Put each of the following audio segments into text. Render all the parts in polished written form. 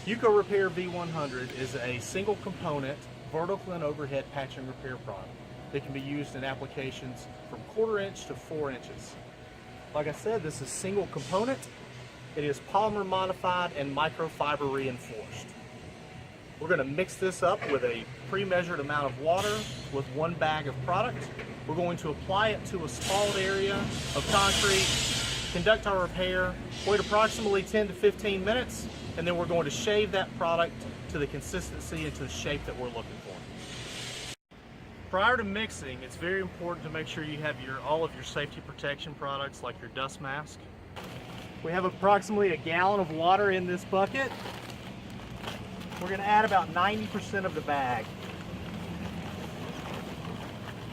Eucorepair v100 is a single component vertical and overhead patch and repair product that can be used in applications from 1/4 inch to 4 inches. Like I said, this is single component. It is polymer modified and microfiber reinforced. We're going to mix this up with a pre-measured amount of water with 1 bag of product. We're going to apply it to a spalled area of concrete, conduct our repair, wait approximately 10 to 15 minutes, and then we're going to shave that product to the consistency and to the shape that we're looking for. Prior to mixing, it's very important to make sure you have all of your safety protection products like your dust mask. We have approximately 1 gallon of water in this bucket. We're going to add about 90% of the bag.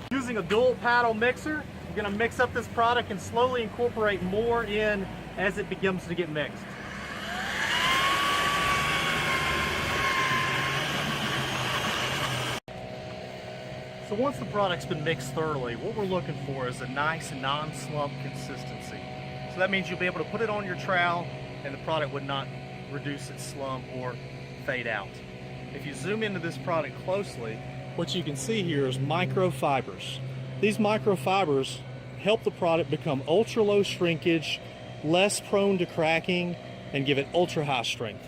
Using a dual paddle mixer, we're going to mix up this product and slowly incorporate more in as it begins to get mixed. So once the product's been mixed thoroughly, what we're looking for is a nice non-slump consistency. So that means you'll be able to put it on your trowel and the product would not reduce its slump or fade out. If you zoom into this product closely, what you can see here is microfibers. These microfibers help the product become ultra low shrinkage, less prone to cracking, and give it ultra high strength.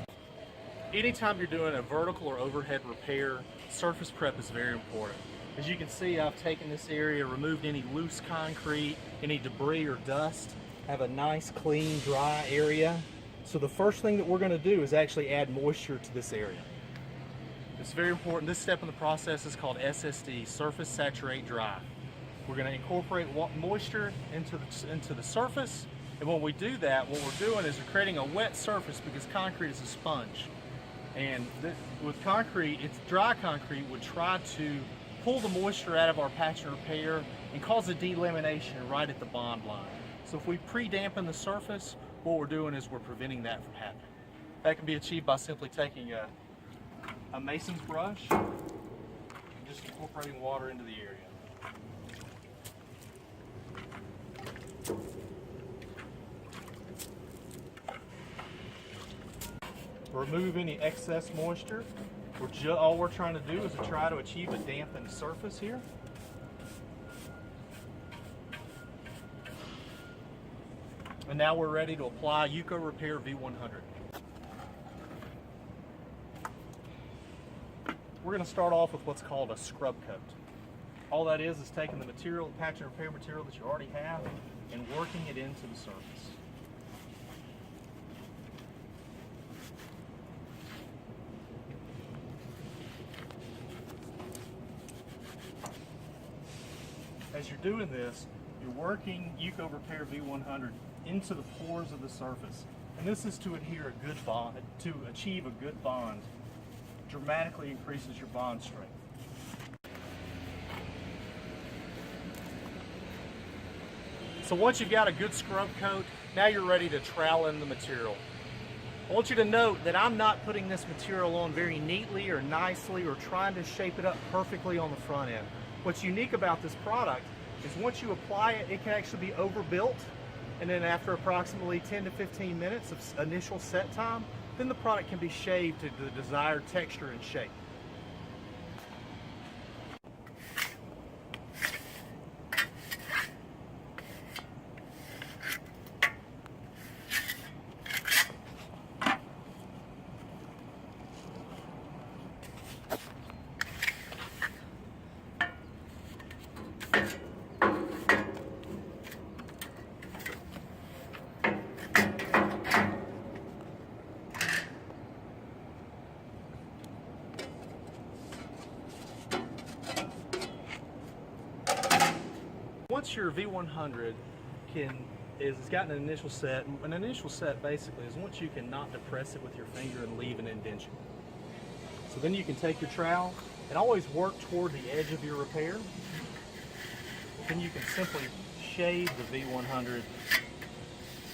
Anytime you're doing a vertical or overhead repair, surface prep is very important. As you can see, I've taken this area, removed any loose concrete, any debris or dust, have a nice clean dry area. So the first thing that we're going to do is actually add moisture to this area. It's very important. This step in the process is called SSD, surface saturate dry. We're going to incorporate moisture into the surface, and when we do that, what we're doing is we're creating a wet surface because concrete is a sponge. And with concrete, it's dry concrete would try to pull the moisture out of our patch and repair and cause a delamination right at the bond line. So if we pre-dampen the surface, what we're doing is we're preventing that from happening. That can be achieved by simply taking a mason's brush and just incorporating water into the area. Remove any excess moisture. All we're trying to do is to try to achieve a dampened surface here. And now we're ready to apply Eucorepair v100. We're going to start off with what's called a scrub coat. All that is taking the material, patch and repair material that you already have, and working it into the surface. As you're doing this, you're working Eucorepair v100 into the pores of the surface. And this is to adhere a good bond, to achieve a good bond. Dramatically increases your bond strength. So once you've got a good scrub coat, now you're ready to trowel in the material. I want you to note that I'm not putting this material on very neatly or nicely or trying to shape it up perfectly on the front end. What's unique about this product is once you apply it, it can actually be overbuilt, and then after approximately 10 to 15 minutes of initial set time, then the product can be shaved to the desired texture and shape. Once your v100 has gotten an initial set basically is once you can not depress it with your finger and leave an indention. So then you can take your trowel and always work toward the edge of your repair. Then you can simply shave the v100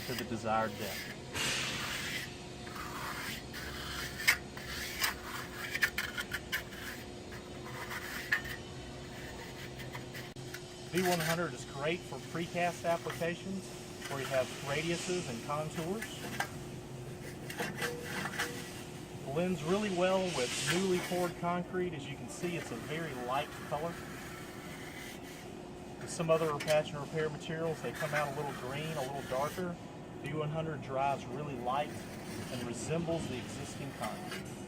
to the desired depth. V100 is great for precast applications where you have radiuses and contours. Blends really well with newly poured concrete. As you can see, it's a very light color. With some other patch and repair materials, they come out a little green, a little darker. V100 dries really light and resembles the existing concrete.